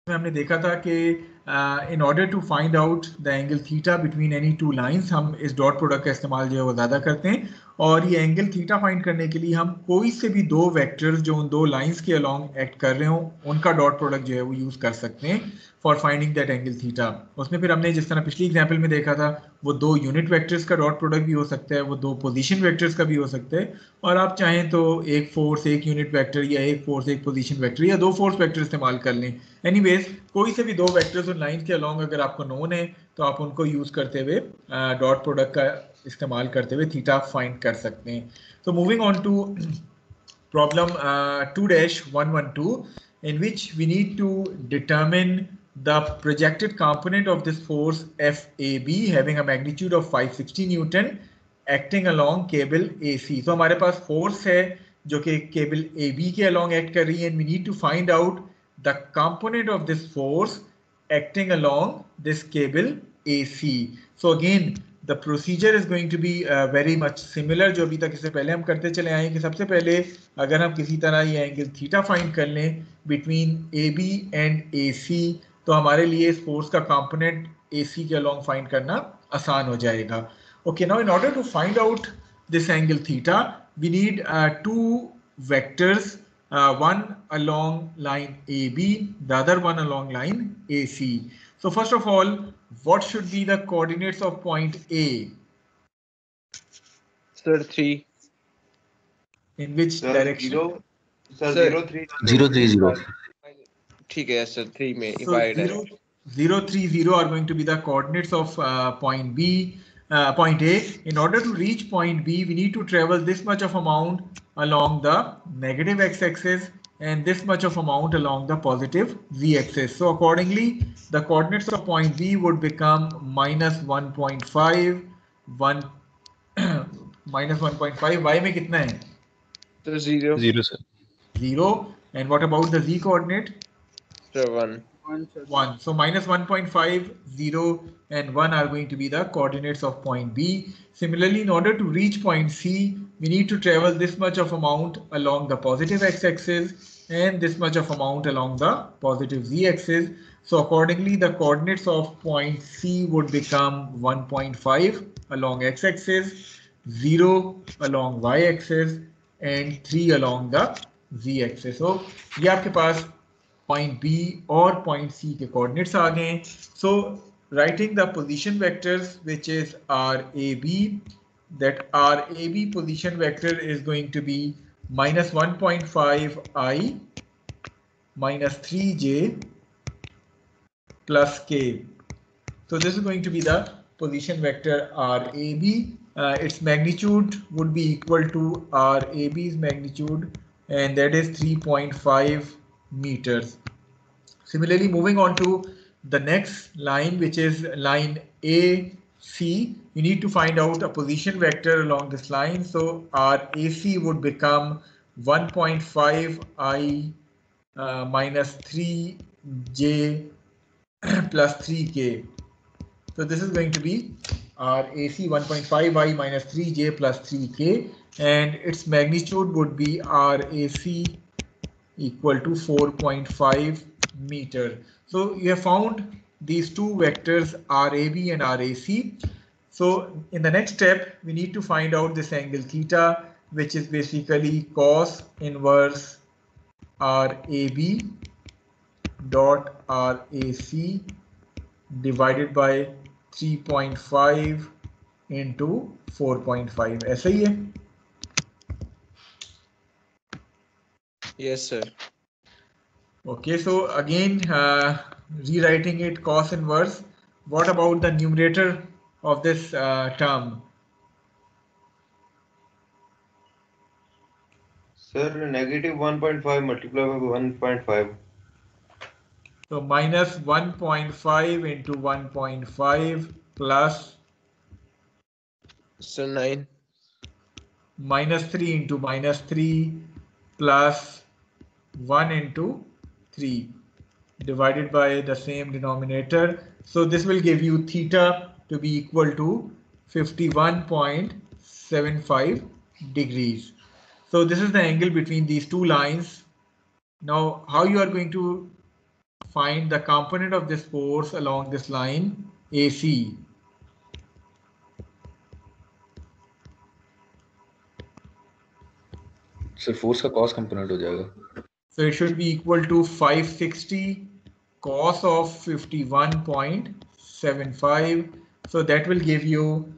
में हमने देखा था कि in order to find out the angle theta between any two lines हम इस डॉट प्रोडक्ट का इस्तेमाल जो है वो ज़्यादा करते हैं, और ये एंगल थीटा फाइंड करने के लिए हम कोई से भी दो वेक्टर्स जो उन दो लाइंस के अलोंग एक्ट कर रहे हो उनका डॉट प्रोडक्ट जो है वो यूज़ कर सकते हैं for finding that angle theta. उसमें फिर हमने जिस तरह पिछली एग्जाम्पल में देखा था, वो दो यूनिट वेक्टर्स का डॉट प्रोडक्ट भी हो सकता है, वो दो पोजीशन वेक्टर्स का भी हो सकता है, और आप चाहें तो एक फोर्स एक यूनिट वेक्टर या एक फोर्स एक पोजीशन वेक्टर या दो फोर्स वेक्टर इस्तेमाल कर लें। एनीवेज कोई से भी दो वेक्टर्स और लाइन के अलोंग अगर आपको नोन है तो आप उनको यूज़ करते हुए डॉट प्रोडक्ट का इस्तेमाल करते हुए थीटा फाइंड कर सकते हैं। तो moving on to problem 2-112, in which we need to determine the projected component of this force FAB having a magnitude of 560 Newton acting along cable AC. So हमारे पास force है जो कि cable AB के along act कर रही है, and we need to find out the component of this force acting along this cable AC. So again the procedure is going to be very much similar जो अभी तक इससे पहले हम करते चले आए हैं कि सबसे पहले अगर हम किसी तरह ये एंगल थीटा फाइंड कर लें बिटवीन AB एंड AC तो हमारे लिए इस फोर्स का कंपोनेंट AC के अलोंग फाइंड करना आसान हो जाएगा। Okay, now in order to find out this angle theta we need two vectors, one along line AB, the other one along line AC. So first of all, what should be the coordinates of point A? Sir, 3. In which Sir, direction? 0, sir, Sir, 0, 3, 0 3 0 ठीक है sir, 3 में So divide है. 0, 3, 0 are going to be the coordinates of point B, point A. In order to reach point B, we need to travel this much of amount along the negative x-axis and this much of amount along the positive z-axis. So accordingly, the coordinates of point B would become minus 1.5, 1 minus 1.5. Y में कितना है? So 0. 0 sir 0. And what about the z coordinate? Sir, 1. 1. So minus 1.5, 0 and 1 are going to be the coordinates of point B. Similarly, in order to reach point C, we need to travel this much of amount along the positive x-axis and this much of amount along the positive z-axis. So accordingly, the coordinates of point C would become 1.5 along x-axis, 0 along y-axis and 3 along the z-axis. So ये आपके पास point B और point C के coordinates आ गए. So writing the position vectors which is RAB, that RAB position vector is going to be minus 1.5 I minus 3J plus K. So this is going to be the position vector RAB. Its magnitude would be equal to RAB's magnitude, and that is 3.5 meters. Similarly, moving on to the next line, which is line AC, you need to find out a position vector along this line. So our AC would become 1.5 I minus 3J plus 3K. So this is going to be our AC 1.5 I minus 3J plus 3K, and its magnitude would be our AC equal to 4.5 meter. So you have found these two vectors RAB and RAC. So in the next step, we need to find out this angle theta, which is basically cos inverse RAB dot RAC divided by 3.5 into 4.5. ऐसा ही है? Yes, sir. Okay, so again rewriting it cos inverse. What about the numerator of this term? sir, negative 1.5 multiplied by 1.5. So minus 1.5 into 1.5 plus Sir, 9. minus 3 into minus 3 plus 1 into 3 divided by the same denominator. So this will give you theta to be equal to 51.75 degrees. So this is the angle between these two lines. Now how you are going to find the component of this force along this line AC. Sir force का cos component हो जाएगा. So it should be equal to 560 cos of 51.75. So that will give you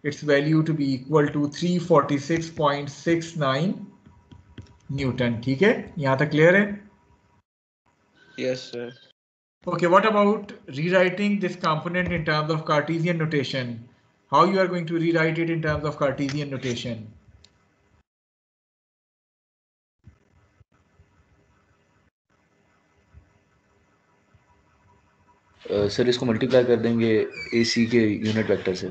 its value to be equal to 346.69 Newton. ठीक है, यहाँ तक clear है? Yes, sir. Okay, what about rewriting this component in terms of Cartesian notation? How you are going to rewrite it in terms of Cartesian notation? Sir इसको multiply कर देंगे AC के unit vector से.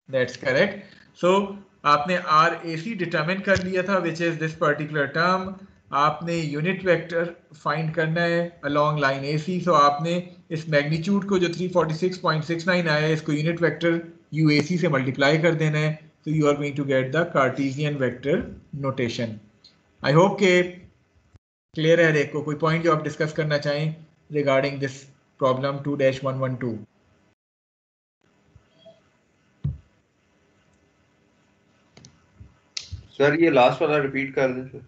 That's correct. So आपने RAC determine कर लिया था, which is this particular term. आपने यूनिट वेक्टर फाइंड करना है along line AC. So आपने इस मैग्नीट्यूड को जो 346.69 आया है इसको यूनिट वेक्टर UAC से मल्टीप्लाई कर देना है. So you are going to get the Cartesian vector notation. I hope के क्लियर है. देखो कोई पॉइंट जो आप डिस्कस करना चाहें regarding this problem 2-112. सर ये लास्ट वाला रिपीट कर दें सर.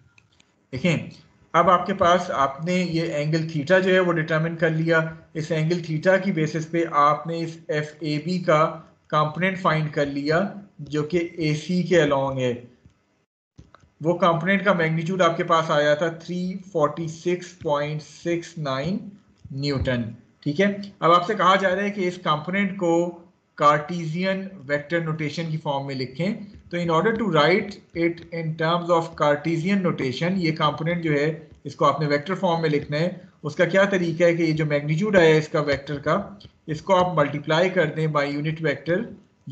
देखें, अब आपके पास आपने ये एंगल थीटा जो है वो डिटरमिन कर लिया. इस एंगल थीटा की बेसिस पे आपने इस FAB का कंपोनेंट फाइंड कर लिया जो कि AC के अलोंग है. वो कंपोनेंट का मैग्नीट्यूड आपके पास आया था 346.69 न्यूटन. ठीक है, अब आपसे कहा जा रहा है कि इस कंपोनेंट को कार्टेशियन वेक्टर नोटेशन की फॉर्म में लिखें. तो in order to write it in terms of Cartesian notation, ये कंपोनेंट जो है इसको आपने वेक्टर फॉर्म में लिखना है. उसका क्या तरीका है कि ये जो मैग्नीट्यूड आया है इसका वेक्टर का, इसको आप मल्टीप्लाई कर दें बाय यूनिट वेक्टर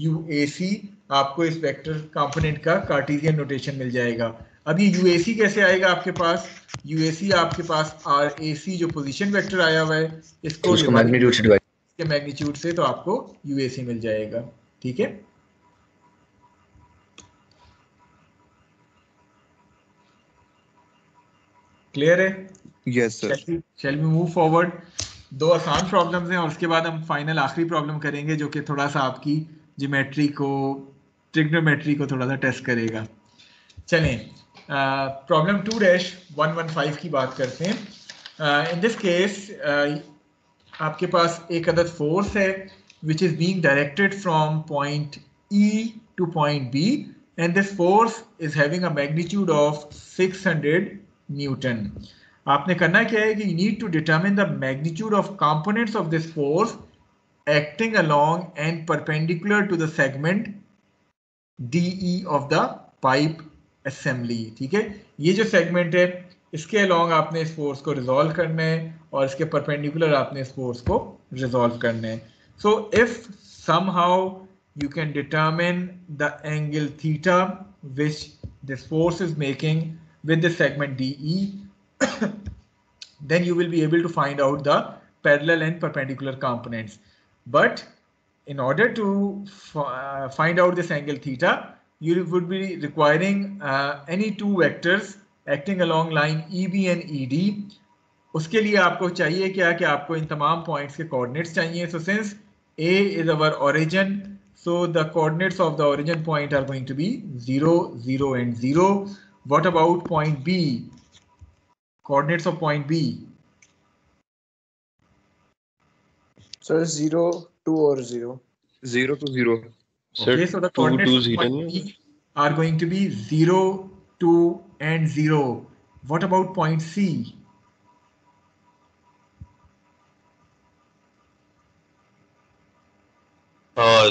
UAC. आपको इस वेक्टर कंपोनेंट का कार्टेशियन नोटेशन मिल जाएगा. अब ये UAC कैसे आएगा आपके पास? UAC आपके पास RAC जो पोजीशन वेक्टर आया हुआ है इसको मैग्नीट्यूड से डिवाइड के मैग्नीट्यूड से, तो आपको UAC मिल जाएगा. ठीक है, क्लियर है? Yes, sir. Shall we move forward? दो आसान प्रॉब्लम्स हैं और उसके बाद हम फाइनल आखिरी प्रॉब्लम करेंगे जो कि थोड़ा सा आपकी ज्योमेट्री को, ट्रिग्नोमेट्री को थोड़ा सा टेस्ट करेगा. चलें, प्रॉब्लम 2-115 की बात करते हैं. इन दिस केस आपके पास एक अदद फोर्स है which is being directed from point E to point B and this force is having a magnitude of 600 Newton. आपने करना क्या है कि you need to determine the magnitude of components of this force acting along and perpendicular to the segment DE of the pipe assembly. ठीक है, ये जो segment है इसके अलॉन्ग आपने इस फोर्स को रिजॉल्व करना है और इसके परपेंडिकुलर आपने इस फोर्स को रिजॉल्व करना है. So if somehow you can determine the angle theta which this force is making with the segment DE, then you will be able to find out the parallel and perpendicular components. But in order to find out this angle theta, you would be requiring any two vectors acting along line EB and ED. उसके लिए आपको चाहिए क्या कि आपको इन तमाम points के coordinates चाहिए. So since A is our origin, so the coordinates of the origin point are going to be 0, 0 and 0. What about point B? Coordinates of point B? Sir, 0, 2 or 0. 0 to 0. Okay, so the coordinates of point B are going to be 0, 2 and 0. What about point C?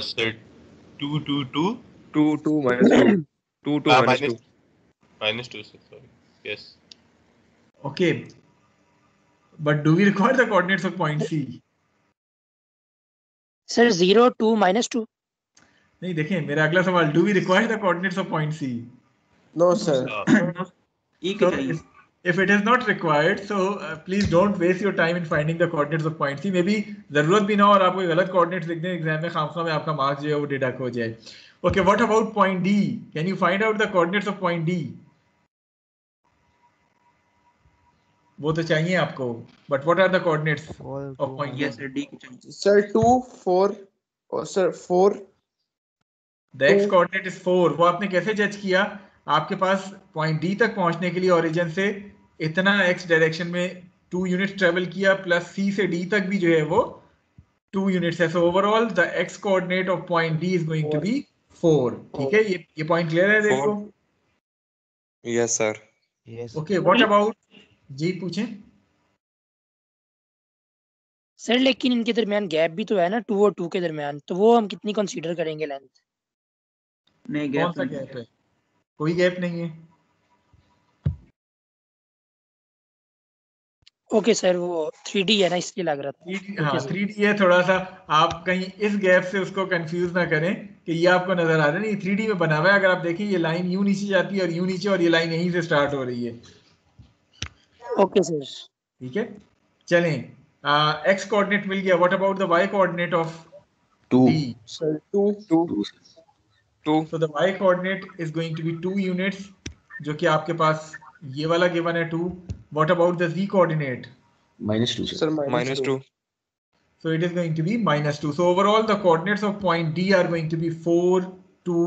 Sir, 2, 2, 2. 2, 2 minus 2. 2, 2 minus 2. Minus 2, sir, sorry. Yes. Okay, but do we require the coordinates of point C? Sir, 0, 2 minus 2. नहीं, देखें मेरा अगला सवाल, do we require the coordinates of point C? No, sir. So if it is not required, so please don't waste your time in finding the coordinates of point C. Maybe जरूरत भी ना हो और आप कोई गलत coordinates लिख दें एग्जाम में, खामखा में आपका मार्क्स जो है वो डिडक्ट हो जाए. Okay, what about point D? Can you find out the coordinates of point D? वो तो चाहिए आपको, but what are the coordinates of point yes sir, D की चाहिए। सर 2 4 और sir 4 the x coordinate is 4। वो आपने कैसे जज किया? आपके पास पॉइंट डी तक पहुंचने के लिए ओरिजिन से इतना एक्स डायरेक्शन में 2 यूनिट्स ट्रेवल किया, प्लस सी से डी तक भी जो है वो 2 यूनिट्स है। So overall the x coordinate of point D is going to be 4। ठीक है, ये पॉइंट क्लियर है देखो? Yes sir. Okay, what about, जी पूछें। सर लेकिन इनके दरमियान गैप भी तो है ना, 2 और 2 के दरमियान, तो वो हम कितनी कंसीडर करेंगे लेंथ? नहीं, कौन गैप सा नहीं गैप है? कोई गैप नहीं है। ओके सर, वो 3D है ना, इसलिए लग रहा था। हाँ ओके सर। 3D है थोड़ा सा, आप कहीं इस गैप से उसको कंफ्यूज ना करें कि ये आपको नजर आ रहा है, नहीं 3D में बना हुआ है। अगर आप देखें ये लाइन यूं नीचे जाती है और यूं नीचे, और ये लाइन यहीं से स्टार्ट हो रही है। Okay sir. ठीक है, चलें। एक्स कोऑर्डिनेट मिल गया, what about the y coordinate of 2 D? Sir 2 2 So the y coordinate is going to be 2 units, जो कि आपके पास ये वाला गिवन है 2। What about the z coordinate? -2 sir sir. -2 So it is going to be -2. So overall the coordinates of point D are going to be 4, 2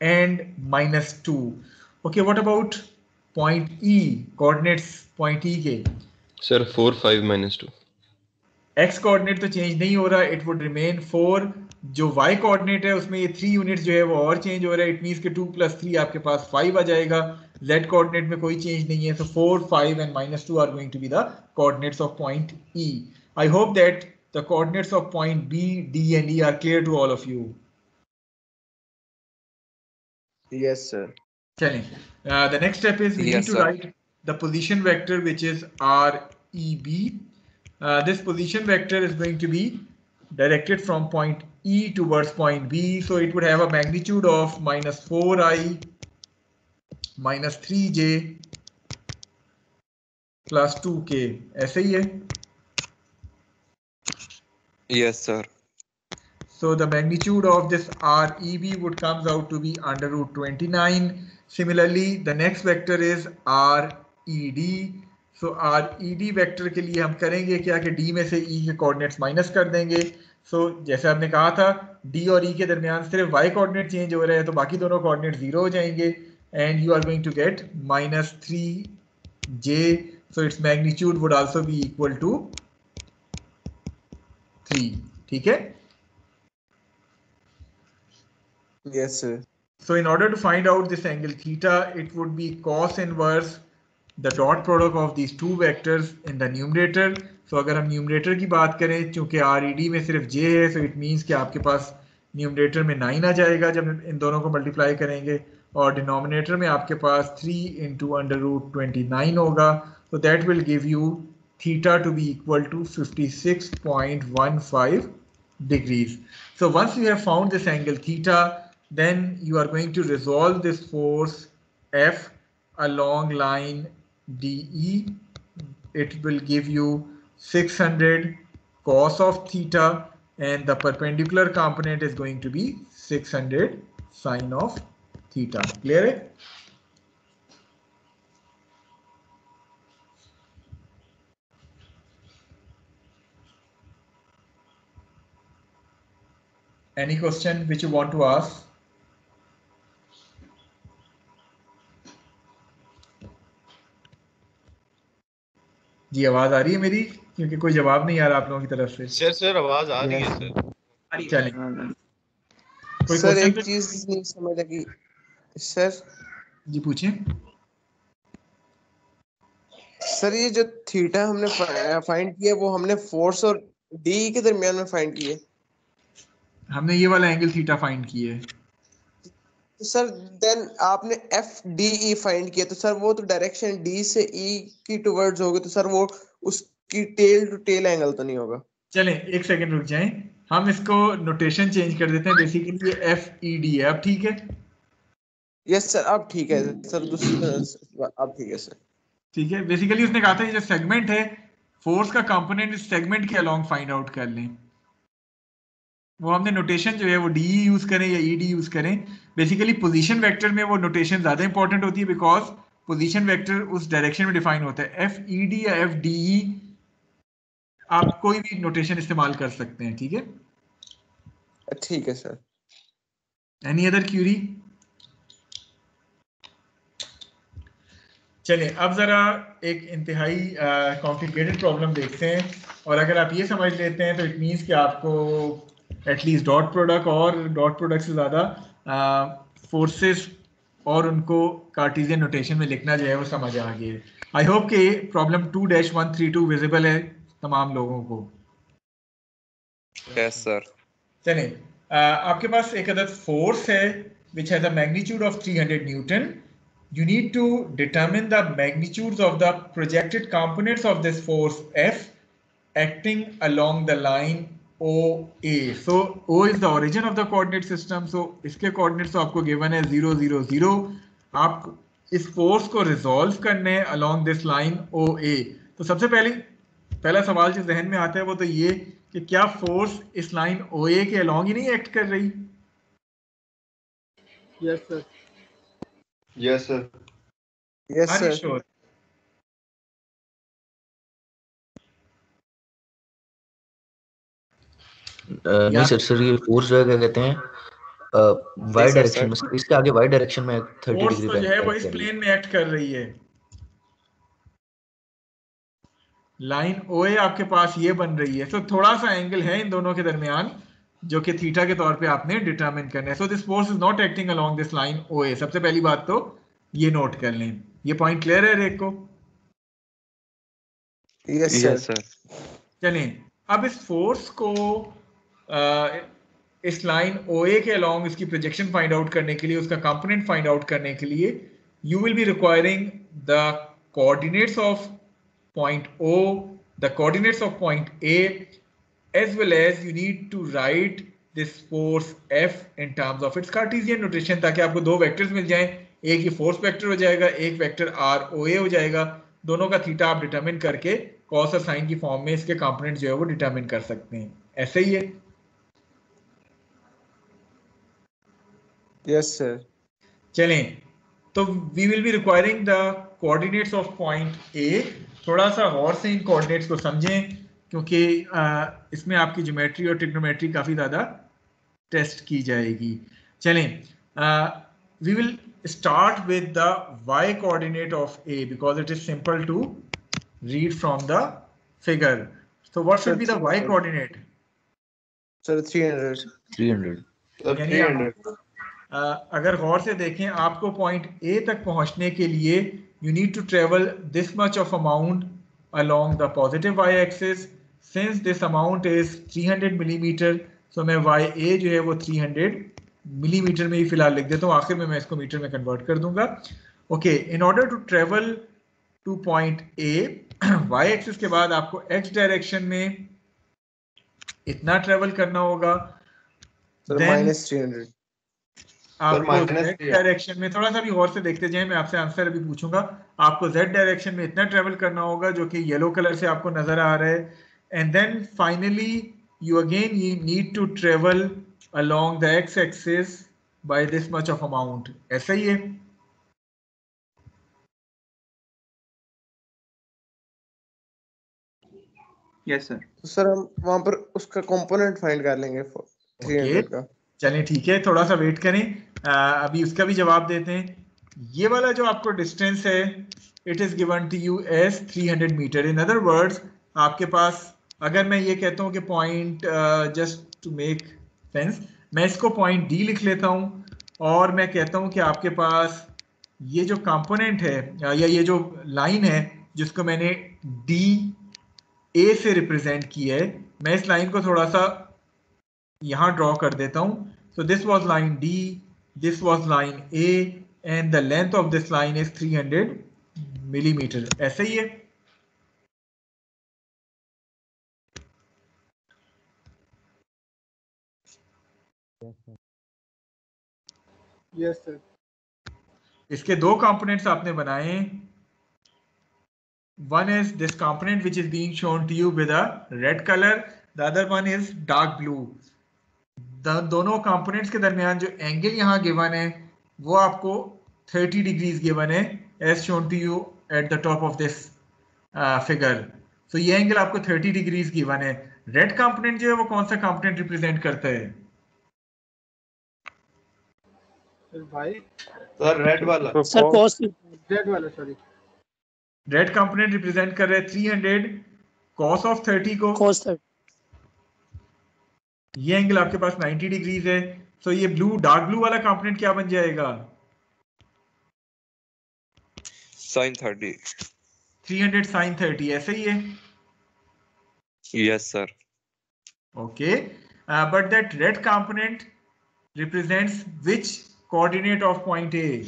and -2. Okay, what about point E? Coordinates point E के sir 4 5 -2। x coordinate तो change नहीं हो रहा, it would remain 4। जो y coordinate है उसमें ये 3 units जो है वो और चेंज हो रहा है। इट मींस कि 2 + 3 आपके पास 5 आ जाएगा। z कोऑर्डिनेट में कोई चेंज नहीं है, so 4 5 and -2 are going to be the coordinates of point E। I hope that the coordinates of point B, D and E are clear to all of you. Yes sir चलें, the next step is we Yes, need to sir. write the position vector which is REB. This position vector is going to be directed from point E towards point B, so it would have a magnitude of -4i -3j plus 2k, ऐसे ही है। Yes sir. So the magnitude of this REB would comes out to be √29. Similarly, the next vector is RED. So RED vector के लिए हम करेंगे क्या कि D में से E के कोऑर्डिनेट्स माइनस कर देंगे। So जैसे आपने कहा था D और E के दरमियान सिर्फ Y कोऑर्डिनेट चेंज हो रहे हैं, तो बाकी दोनों कोऑर्डिनेट 0 हो जाएंगे and you are going to get -3j. So its magnitude would also be equal to 3. ठीक है? Yes, sir. So in order to find out this angle theta, it would be cos inverse the dot product of these two vectors in the numerator. So अगर हम numerator की बात करें, चूंकि RED में सिर्फ j है, so it means कि आपके पास numerator में 9 आ जाएगा जब इन दोनों को multiply करेंगे, और denominator में आपके पास 3 into √29 होगा. So that will give you theta to be equal to 56.15 degrees. So once you have found this angle theta, then you are going to resolve this force F along line DE. It will give you 600 cos of theta, and the perpendicular component is going to be 600 sin of theta. Clear it? Any question which you want to ask? जी आवाज आ रही है मेरी? क्योंकि कोई जवाब नहीं आ रहा आप लोगों की तरफ से। सर आवाज आ रही है सर। चलें, कोई सर एक क्वेश्चन? चीज नहीं समझ लगी सर। जी पूछिए। सर ये जो थीटा हमने फाइंड किया वो हमने फोर्स और डी के दरमियान में फाइंड किया। हमने ये वाला एंगल थीटा फाइंड किया है। तो सर देन आपने एफ डी ई फाइंड किया, तो सर वो तो डायरेक्शन डी से ई की टुवर्ड्स होगी, तो सर वो उसकी टेल टू टेल एंगल तो नहीं होगा। चलें एक सेकंड रुक जाएं, हम इसको नोटेशन चेंज कर देते हैं। बेसिकली ये एफ ई डी है। अब ठीक है? यस सर अब ठीक है सर, अब ठीक है सर। ठीक है, बेसिकली उसने कहा था ये जो सेगमेंट है, फोर्स का कंपोनेंट इस सेगमेंट के अलोंग फाइंड आउट कर लें। वो हमने नोटेशन जो है वो डी यूज करें या ई डी यूज करें। बेसिकली पोजीशन वेक्टर में वो नोटेशन ज्यादा इंपॉर्टेंट होती है, बिकॉज पोजीशन वेक्टर उस डायरेक्शन में डिफाइन होता है। FED या FDE आप कोई भी नोटेशन इस्तेमाल कर सकते हैं, ठीक है। ठीक है सर। Any other Curie? चलिए अब जरा एक इंतहाई कॉम्प्लिकेटेड प्रॉब्लम देखते हैं, और अगर आप ये समझ लेते हैं तो इट मीन्स कि आपको एटलीस्ट डॉट प्रोडक्ट और डॉट प्रोडक्ट से ज़्यादा फोर्सेस और उनको कार्टेशियन नोटेशन में लिखना जो है वो समझ आ गया है। आई होप कि प्रॉब्लम 2-132 विजिबल है तमाम लोगों को। Yes sir. चलिए आपके पास एक अदद फोर्स है which has a magnitude of 300 Newton. You need to determine the magnitudes of the projected components of this force F acting along the line OA. So O is the origin of the coordinate system. So इसके coordinates तो आपको given है 0, 0, 0. आप इस force को resolve करने along this line OA. तो सबसे पहला सवाल जो जहन में आता है वो तो ये कि क्या फोर्स इस लाइन OA के along ही नहीं एक्ट कर रही? Yes sir. Yes sir. Yes Are you sir. sure? नहीं सर, सर ये फोर्स जो है क्या कहते हैं वाई डायरेक्शन में, इसके आगे वाई डायरेक्शन में 30 फोर्स डिग्री तो पे जो है वो act इस कर रही है। प्लेन में एक्ट कर रही है। लाइन OA आपके पास ये बन रही है, तो थोड़ा सा एंगल है इन दोनों के दरमियान जो कि थीटा के तौर पे आपने डिटरमिन करना है। So this force is not acting along this line OA। सबसे पहली बात तो ये नोट कर लें। ये पॉइंट क्लियर है रेक को? Yes yes sir. सर। चलें अब इस फोर्स को इस लाइन OA के अलोंग इसकी प्रोजेक्शन फाइंड आउट करने के लिए, उसका कंपोनेंट फाइंड आउट करने के लिए you will be requiring the coordinates of point O, the coordinates of point A, as well as you need to write this force F in terms of its Cartesian notation, ताकि आपको दो vectors मिल जाएं। एक ये force vector हो जाएगा, एक vector ROA हो जाएगा। दोनों का थीटा आप डिटरमिन करके कॉस और साइन की फॉर्म में इसके कंपोनेंट जो है वो डिटरमिन कर सकते हैं। ऐसे ही है। Yes sir. चलें तो we will be requiring the coordinates of point A. थोड़ा सा गौर से इन कोऑर्डिनेट्स को समझें क्योंकि इसमें आपकी ज्योमेट्री और ट्रिग्नोमेट्री काफ़ी ज़्यादा टेस्ट की जाएगी। चलें we will start with the y coordinate of A because it is simple to read from the figure. So what should be the y coordinate? Sir 300। 300। Sir यानी 300। अगर गौर से देखें आपको पॉइंट A तक पहुंचने के लिए you need to travel this much of amount along the positive y axis. Since this amount is 300 millimeter, so मैं YA जो है वो 300 मिलीमीटर में ही फिलहाल लिख देता हूँ, आखिर में मैं इसको मीटर में कन्वर्ट कर दूंगा। Okay, in order to travel to point A, y axis के बाद आपको x डायरेक्शन में इतना ट्रेवल करना होगा। -300। आपको z डायरेक्शन में थोड़ा सा भी गौर से देखते जाएं, मैं आपसे आंसर अभी पूछूंगा। आपको z डायरेक्शन में इतना ट्रेवल करना होगा जो कि येलो कलर से आपको नजर आ रहा है। And then finally you need to travel along the x-axis by this much of amount. ऐसा ही है। Yes sir. तो सर हम वहां पर उसका कंपोनेंट फाइंड कर लेंगे 300 का। चलें ठीक है, थोड़ा सा वेट करें, अभी उसका भी जवाब देते हैं। ये वाला जो आपको डिस्टेंस है it is given to you as 300 metre. In other words आपके पास अगर मैं ये कहता हूँ कि point just to make sense मैं इसको पॉइंट डी लिख लेता हूँ और मैं कहता हूँ कि आपके पास ये जो कंपोनेंट है या ये जो लाइन है जिसको मैंने डी ए से रिप्रेजेंट किया है, मैं इस लाइन को थोड़ा सा यहाँ ड्रॉ कर देता हूँ। So this was line D, this was line A and the length of this line is 300 millimetre. ऐसे ही है। Yes sir. इसके दो कंपोनेंट्स आपने बनाए हैं। One is this component which is being shown to you with a red color. The other one is dark blue. दोनों components के दरमियान जो एंगल यहाँ गिवन है वो आपको 30 डिग्रीज गिवन है as shown to you at the top of this figure. So ये एंगल आपको 30 डिग्रीज गिवन है. रेड कंपोनेंट जो है वो कौन सा कंपोनेंट रिप्रेजेंट करता है? भाई सर रेड वाला. सर कॉस रेड वाला सॉरी. रेड कंपोनेंट रिप्रेजेंट कर रहा है 300 cos ऑफ 30 को. कॉस 30. ये एंगल आपके पास 90 डिग्रीज है. सो ये ब्लू डार्क ब्लू वाला कंपोनेंट क्या बन जाएगा? sin 30. 300 sin 30 ऐसे ही है. Yes sir. Okay, but that red component represents which coordinate of point A?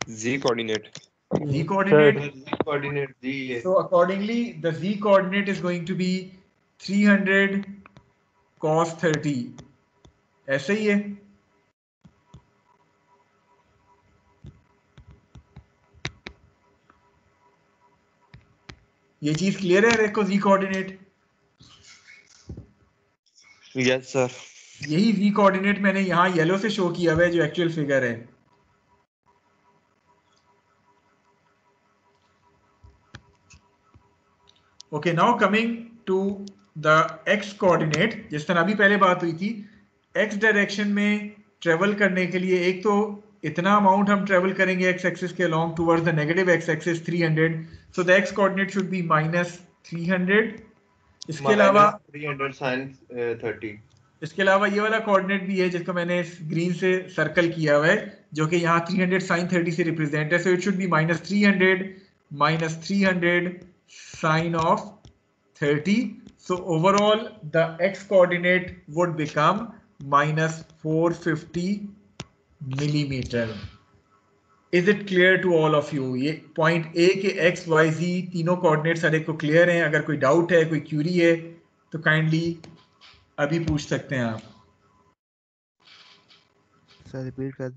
Z coordinate. Z coordinate. Z coordinate Z है. So accordingly, the Z coordinate is going to be 300 cos 30. ऐसे ही है. ये चीज clear है? देखो Z coordinate. Yes sir. यही Z coordinate मैंने यहाँ येलो से शो किया हुआ है जो एक्चुअल फिगर है. Okay, now coming to the X coordinate. जिस तरह अभी पहले बात हुई थी, X डायरेक्शन में ट्रेवल करने के लिए एक तो इतना अमाउंट हम ट्रेवल करेंगे एक्स एक्सिस के along towards the negative x axis 300. So the x coordinate should be -300. इसके अलावा 300 sin 30. इसके अलावा ये वाला कोऑर्डिनेट भी है जिसको मैंने ग्रीन से सर्कल किया हुआ है जो कि यहाँ 300 sin 30 से रिप्रेजेंट है. So it should be -300 sin of 30. So overall the x coordinate would become -450 millimeter. Is it clear to all of you? ये पॉइंट A के x, y, z तीनों कोऑर्डिनेट्स हर एक को क्लियर हैं? अगर कोई डाउट है, कोई क्यूरी है तो काइंडली अभी पूछ सकते हैं आप. सर रिपीट कर.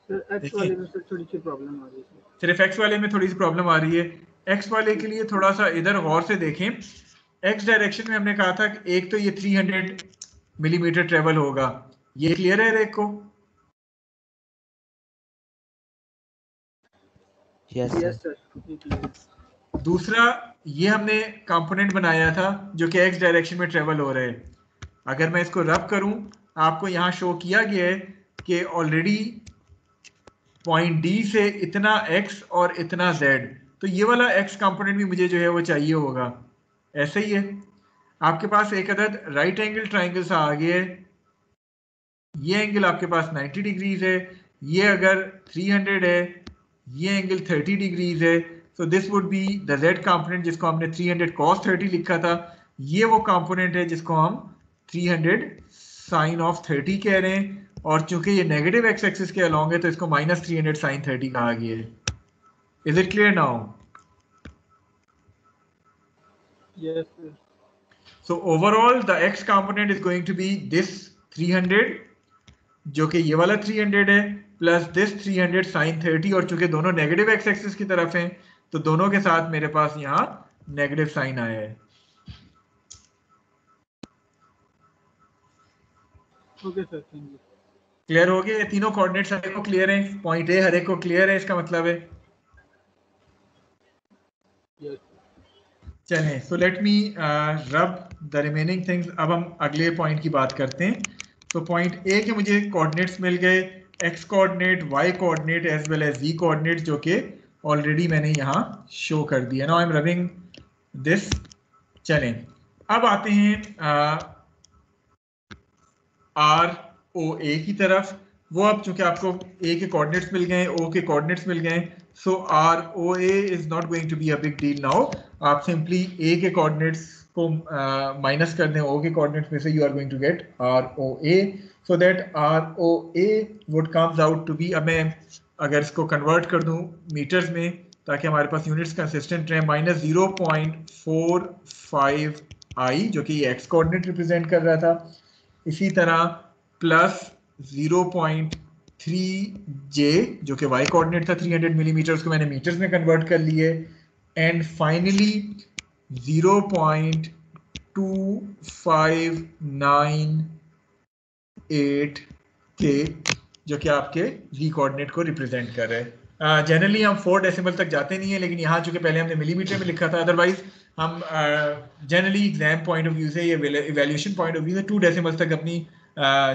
सर x वाले में थोड़ी सी प्रॉब्लम आ रही है. सिर्फ x वाले में थोड़ी सी प्रॉब्लम आ रही है. x वाले के लिए थोड़ा सा इधर गौर से देखें. x डायरेक्शन में हमने कहा था कि एक तो ये 300 मिलीमीटर ट्रेवल होगा. ये क्लियर है रेक को? Yes sir. दूसरा, ये हमने कंपोनेंट बनाया था जो कि x डायरेक्शन में ट्रेवल हो रहा है. अगर मैं इसको रब करूं, आपको यहाँ शो किया गया है कि ऑलरेडी पॉइंट D से इतना x और इतना z. तो ये वाला x कंपोनेंट भी मुझे जो है वो चाहिए होगा. ऐसे ही है. आपके पास एक अदद राइट एंगल ट्राइंगल सा आ गया है. ये एंगल आपके पास 90 डिग्रीज है. ये अगर 300 है, ये एंगल 30 डिग्रीज है. So this would be the z component जिसको हमने 300 cos 30 लिखा था. ये वो कंपोनेंट है जिसको हम 300 sin of 30 कह रहे हैं. और चूंकि ये नेगेटिव एक्स एक्सिस के अलोंग है तो इसको -300 sin 30 कहा गया है. Is it clear now? Yes sir. So overall the x component is going to be this 300 जो कि ये वाला 300 है प्लस दिस 300 sin 30. और चूंकि दोनों नेगेटिव एक्स एक्सिस की तरफ हैं तो दोनों के साथ मेरे पास यहाँ नेगेटिव साइन आया है. Okay sir, thank you. Clear हो गया? ये तीनों कोऑर्डिनेट्स हर एक को क्लियर हैं. पॉइंट ए हर एक को क्लियर है, इसका मतलब है. यस. चलें, सो लेट मी रब द रिमेनिंग थिंग्स. अब हम अगले पॉइंट की बात करते हैं. तो पॉइंट ए के मुझे कोऑर्डिनेट्स मिल गए, x coordinate, y coordinate as well as z coordinate, जो कि ऑलरेडी मैंने यहाँ शो कर दिया. Now I am rubbing this. चलें, अब आते हैं आर ओ ए की तरफ. वो अब चूंकि आपको ए के कोऑर्डिनेट्स मिल गए, ओ के कोऑर्डिनेट्स मिल गए, so R O A is not going to be a big deal now. आप सिंपली ए के कोऑर्डिनेट्स को माइनस कर दें ओ के कोऑर्डिनेट्स में से. You are going to get R O A. So that R O A would comes out to be, अब मैं अगर इसको कन्वर्ट कर दूं मीटर्स में ताकि हमारे पास यूनिट्स कंसिस्टेंट रहे, -0.45 i जो कि एक्स कोऑर्डिनेट रिप्रेजेंट कर रहा था. इसी तरह प्लस 0.3 j जो कि वाई कोऑर्डिनेट था 300 मिलीमीटर, उसको मैंने मीटर्स में कन्वर्ट कर लिए. एंड फाइनली 0.2598 के, जो कि आपके z कोऑर्डिनेट को रिप्रेजेंट कर रहे हैं। जनरली हम 4 डेसिमल तक जाते नहीं है, लेकिन यहाँ चूंकि पहले हमने मिलीमीटर में लिखा था, अदरवाइज हम generally exam point of view से या इवैल्यूएशन पॉइंट ऑफ व्यू से 2 डेसिमल तक अपनी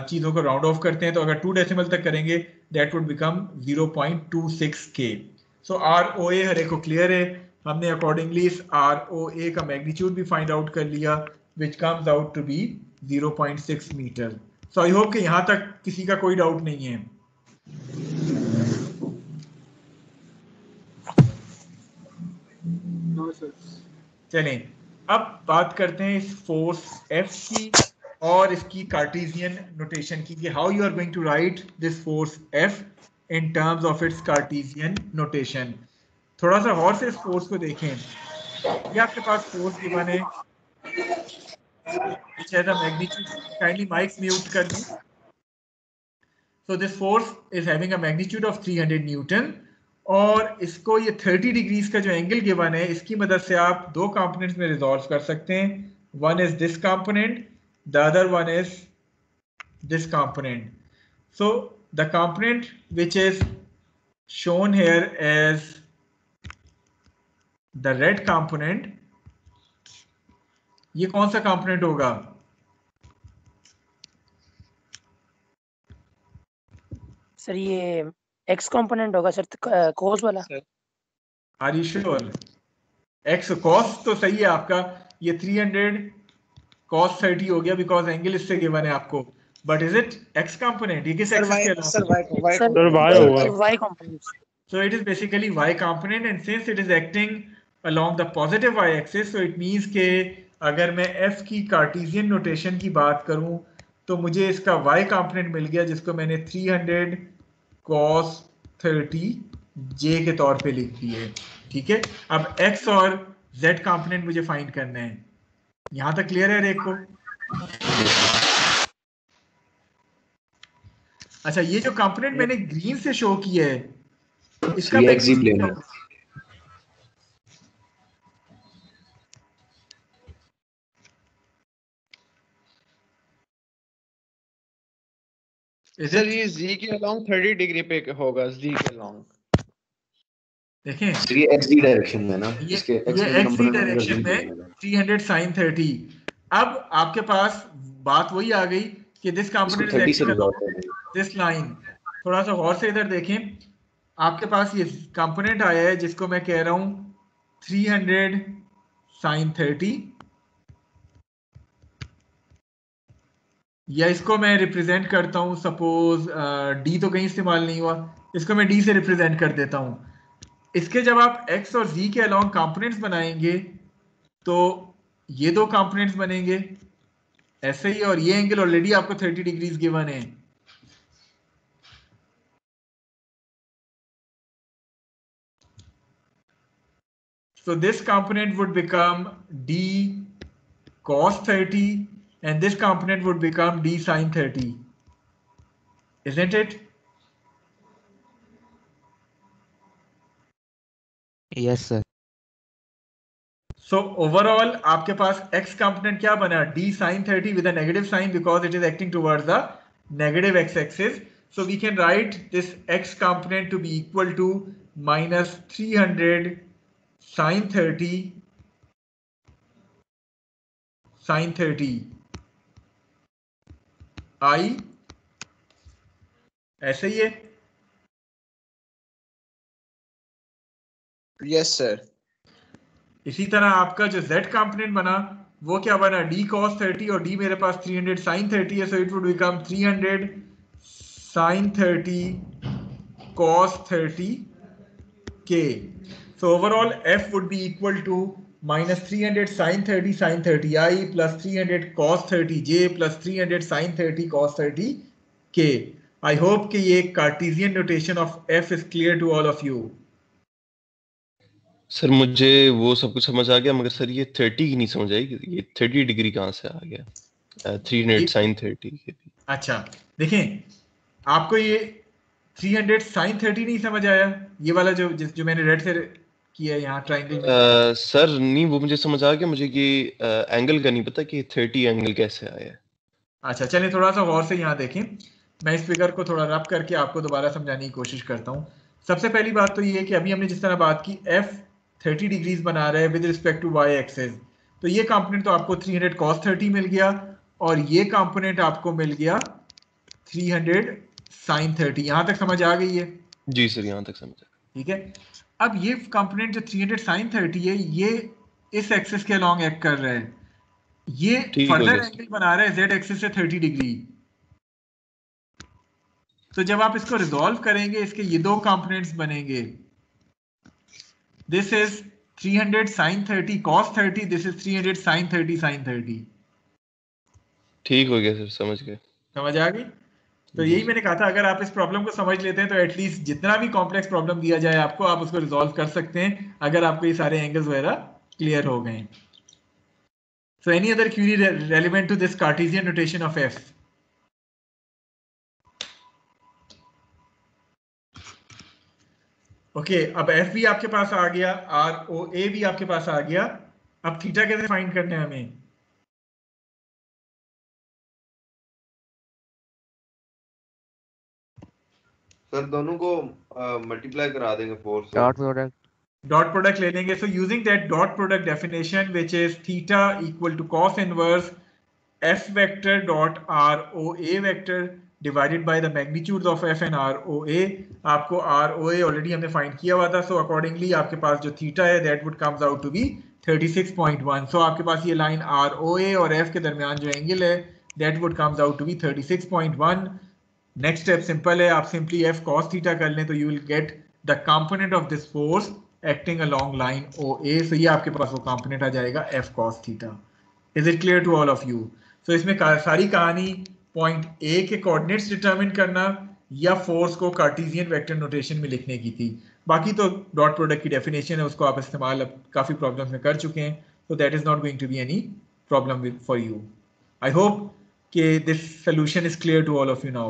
चीज़ों को राउंड ऑफ करते हैं। तो अगर 2 डेसिमल तक करेंगे that would become 0.26 K। So ROA हर एक को क्लियर है। हमने अकॉर्डिंगली इस ROA का मैग्नीट्यूड भी फाइंड आउट कर लिया, which comes out to be 0.6 metre. So I hope कि यहाँ तक किसी का कोई डाउट नहीं है। No sir. चलें अब बात करते हैं इस फोर्स F की और इसकी कार्टेशियन नोटेशन की, कि how you are going to write this force F in terms of its Cartesian notation. थोड़ा सा और से इस फोर्स को देखें। ये आपके पास फोर्स गिवन है, which has a magnitude, kindly mics mute कर दें। So this force is having a magnitude of 300 Newton और इसको ये 30 डिग्रीज का जो एंगल गिवन है, इसकी मदद से आप दो कंपोनेंट्स में रिजॉल्व कर सकते हैं। One is this component, the other one is this component. So the component which is shown here as the red component, ये कौन सा कंपोनेंट होगा? सर ये एक्स कंपोनेंट होगा सर, कोस वाला। Are you sure? X cos तो सही है आपका, ये 300 cos 30 हो गया बिकॉज एंगल इससे गिवन है आपको, but is it x component? ये किस एक्सिस के अलावा? Sir y component. So it is basically y component, and since it is acting along the positive y axis, so it means के अगर मैं f की कार्टेशियन नोटेशन की बात करूं तो मुझे इसका y कंपोनेंट मिल गया, जिसको मैंने 300 cos 30 j के तौर पे लिख दिए। ठीक है, अब x और z कंपोनेंट मुझे फाइंड करना है। यहां तक क्लियर है रेक को? अच्छा, ये जो कंपोनेंट मैंने ग्रीन से शो किया है, इसका एक्सी प्लेन है। सर ये z के अलोंग 30 डिग्री पे होगा, z के अलोंग। देखें ये एक्सी डायरेक्शन में ना, ये इसके एक्सी डायरेक्शन में 300 sin 30। अब आपके पास बात वही आ गई कि this component is acting along this line. थोड़ा सा और से इधर देखें, आपके पास ये कंपोनेंट आया है जिसको मैं कह रहा हूं 300 sin 30, या इसको मैं रिप्रेजेंट करता हूं, सपोज डी तो कहीं इस्तेमाल नहीं हुआ, इसको मैं डी से रिप्रेजेंट कर देता हूं। इसके जब आप x और z के अलोंग कंपोनेंट्स बनाएंगे तो ये दो कंपोनेंट्स बनेंगे ऐसे ही, और ये एंगल ऑलरेडी आपको 30 डिग्रीज गिवन है। So this component would become d cos 30 and this component would become d sin 30, isn't it? Yes sir. So overall आपके पास x component क्या बना? d sin 30 with a negative sign because it is acting towards the negative x-axis. So we can write this x component to be equal to minus 300 sin 30 sin 30 I, ऐसे ही है। Yes sir. इसी तरह आपका जो z component बना वो क्या बना? d cos 30 और d मेरे पास 300 sin 30 है, so it would become 300 sin 30 cos 30 k. So overall f would be equal to minus 300 sin 30 sin 30 I plus 300 cos 30 j plus 300 sin 30 cos 30 k. I hope कि ये Cartesian notation of f is clear to all of you. Sir मुझे वो सब कुछ समझ आ गया, मगर sir ये 30 की नहीं समझ आई, ये 30 डिग्री कहाँ से आ गया? 300 sin 30 के। अच्छा देखें, आपको ये 300 sin 30 नहीं समझ आया? ये वाला जो मैंने रेड से किया है यहाँ ट्रायंगल में। सर नहीं, वो मुझे समझ आ गया, मुझे ये एंगल का नहीं पता कि 30 एंगल कैसे आया है। अच्छा चलिए थोड़ा सा और से यहाँ देखें। मैं इस फिगर को थोड़ा रब करके आपको दोबारा समझाने की कोशिश करता हूँ। सबसे पहली बात तो ये है कि अभी हमने जिस तरह बात की f 30 डिग्रीज बना रहा है with respect to y axis, तो ये कंपोनेंट तो आपको 300 cos 30 मिल गया और ये कंपोनेंट आपको मिल गया 300 sin 30। यहाँ तक समझ आ गई है? जी सर, यहाँ तक समझ आ गई। ठीक है, अब ये कंपोनेंट जो 300 sin 30 है ये इस एक्सिस के अलॉन्ग एक्ट कर रहा है, ये फर्दर एंगल बना रहा है z एक्सिस से 30 डिग्री। तो जब आप इसको रिजॉल्व करेंगे इसके ये दो कंपोनेंट्स बनेंगे, this is 300 sin 30 cos 30, this is 300 sin 30 sin 30। ठीक हो गया सर, समझ गए, समझ आ गई। तो यही मैंने कहा था, अगर आप इस प्रॉब्लम को समझ लेते हैं तो एटलीस्ट जितना भी कॉम्प्लेक्स प्रॉब्लम दिया जाए आपको, आप उसको रिजॉल्व कर सकते हैं अगर आपको ये सारे एंगल्स वगैरह क्लियर हो गए। So any other query relevant to this Cartesian notation of f? Okay, अब f भी आपके पास आ गया, ROA भी आपके पास आ गया। अब थीटा कैसे फाइंड करना है हमें? सर दोनों को मल्टीप्लाई करा देंगे 4 से। डॉट प्रोडक्ट ले लेंगे। So using that dot product definition which is theta equal to cos inverse f vector dot ROA vector divided by the magnitudes of f and ROA। आपको ROA ऑलरेडी हमने find किया हुआ था, so accordingly आपके पास जो theta है that would comes out to be 36.1। सो आपके पास ये लाइन ROA और f के दरमियान जो एंगल है that would comes out to be 36.1। Next step simple है, आप सिंपली f cos थीटा कर लें तो you will get the component of this force acting along line OA। So ये आपके पास वो कंपोनेंट आ जाएगा f cos theta. Is it clear to all of you? So इसमें सारी कहानी पॉइंट A के कोऑर्डिनेट्स डिटरमिन करना या फोर्स को कार्टेशियन वेक्टर नोटेशन में लिखने की थी। बाकी तो डॉट प्रोडक्ट की डेफिनेशन है, उसको आप इस्तेमाल अब काफ़ी प्रॉब्लम्स में कर चुके हैं, so that is not going to be any problem for you. I hope that this solution is clear to all of you now.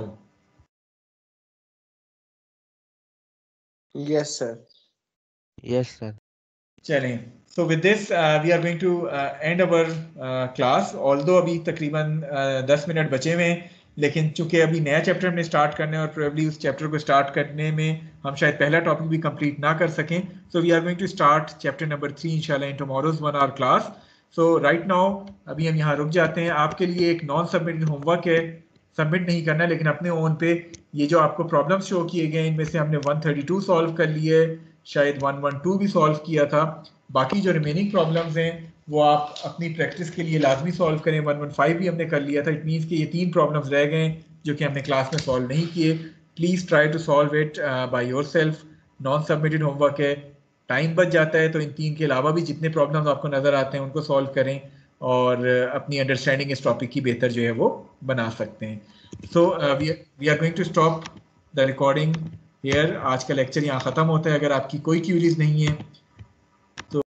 Yes sir. Yes sir. चलें, so with this we are going to end our class, although अभी तकरीबन 10 minute बचे हुए हैं, लेकिन चूंकि अभी नया चैप्टर हमने स्टार्ट करना है और प्रोबेबली उस चैप्टर को स्टार्ट करने में हम शायद पहला टॉपिक भी कंप्लीट ना कर सकें, so we are going to start chapter number 3 इंशाल्लाह in tomorrow's 1 hour class. So right now अभी हम यहाँ रुक जाते हैं। आपके लिए एक नॉन सबमिटेड होमवर्क है, सबमिट नहीं करना लेकिन अपने ओन पे ये जो आपको प्रॉब्लम्स शो किए गए इनमें से हमने 132 सॉल्व कर लिए, शायद 112 भी सॉल्व किया था। बाकी जो रिमेनिंग प्रॉब्लम्स हैं वो आप अपनी प्रैक्टिस के लिए लाजमी सॉल्व करें। 115 भी हमने कर लिया था, इट मीन्स कि ये 3 प्रॉब्लम्स रह गए जो कि हमने क्लास में सॉल्व नहीं किए। Please try to solve it by yourself. Non submitted homework है, टाइम बच जाता है, तो इन 3 के अलावा भी जितने प्रॉब्लम्स आपको नज़र आते हैं उनको सॉल्व करें और अपनी अंडरस्टैंडिंग इस टॉपिक की बेहतर जो है वो बना सकते हैं। So we are going to stop the recording here. आज का लेक्चर यहाँ ख़त्म होता है। अगर आपकी कोई क्यूरीज नहीं है